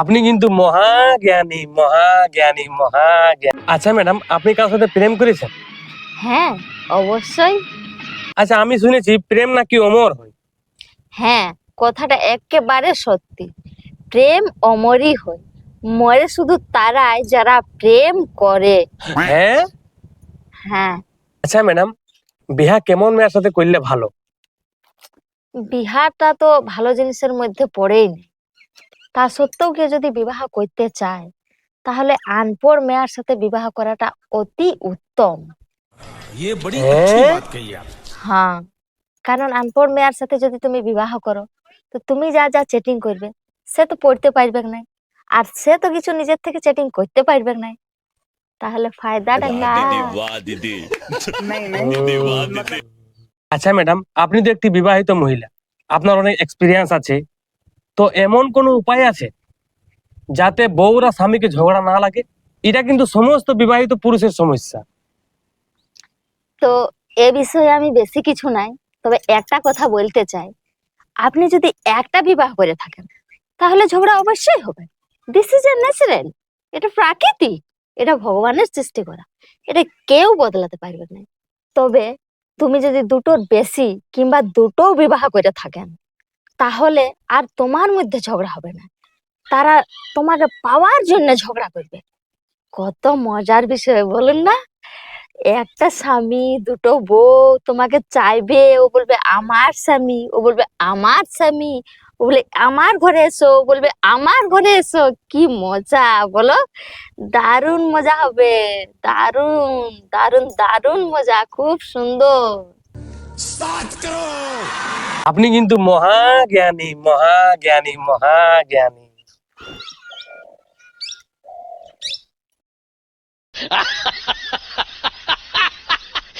আপনি কিন্তু মহাজ্ঞানী মহাজ্ঞানী মহাজ্ঞানী। আচ্ছা ম্যাডাম, আপনি কারোর সাথে প্রেম করেছেন? হ্যাঁ, অবশ্যই। আচ্ছা, আমি শুনেছি প্রেম নাকি অমর হয়। হ্যাঁ, কথাটা একেবারে সত্যি। প্রেম অমরই হয়, মরে শুধু তারাই যারা প্রেম করে। হ্যাঁ। হ্যাঁ, আচ্ছা ম্যাডাম, বিয়া কেমন মেয়ের সাথে করলে ভালো? বিবাহটা তো ভালো জিনিসের মধ্যে পড়েই না। তা সত্ত্বেও কেউ যদি বিবাহ করতে চায় তাহলে আনপড় মেয়ের সাথে বিবাহ করাটা অতি উত্তম। ये बड़ी अच्छी হ্যাঁ। बात कही आप। হ্যাঁ, কারণ আনপড় মেয়ের সাথে যদি তুমি বিবাহ করো তো তুমি যা যা চেটিং করবে সে তো পড়তে পারবে না, আর সে তো কিছু নিজের থেকে চেটিং করতে পারবে না। তাহলে ফায়দাটা वाह दीदी আচ্ছা ম্যাডাম, আপনি তো একটি বিবাহিত মহিলা, আপনার অনেক এক্সপিরিয়েন্স আছে, তো এমন কোনো উপায় আছে যাতে বউরা স্বামীকে ঝগড়া না লাগে? এটা কিন্তু সমস্ত বিবাহিত পুরুষের সমস্যা। তো এ বিষয়ে আমি বেশি কিছু নাই, তবে একটা কথা বলতে চাই। আপনি যদি একটা বিবাহ করে থাকেন তাহলে ঝগড়া অবশ্যই হবে। দিস ইজ এ ন্যাচারাল, এটা প্রাকৃতিক, এটা ভগবানের সৃষ্টি করা, এটা কেউ বদলাতে পারবে না। তবে তুমি যদি দুটোর বেশি কিংবা দুটো বিবাহ করে থাকেন তাহলে আর তোমার মধ্যে ঝগড়া হবে না, তারা তোমাকে পাওয়ার জন্য ঝগড়া করবে। কত মজার বিষয় বলুন না? একটা স্বামী দুটো বউ তোমাকে চাইবে, ও বলবে আমার স্বামী, ও বলবে আমার স্বামী, ও বলে আমার ঘরে এসো, ও বলবে আমার ঘরে এসো। কি মজা বলো? দারুণ মজা হবে, দারুণ দারুণ দারুণ মজা, খুব সুন্দর। আপনি কিন্তু মহাজ্ঞানী মহাজ্ঞানী মহাজ্ঞানী।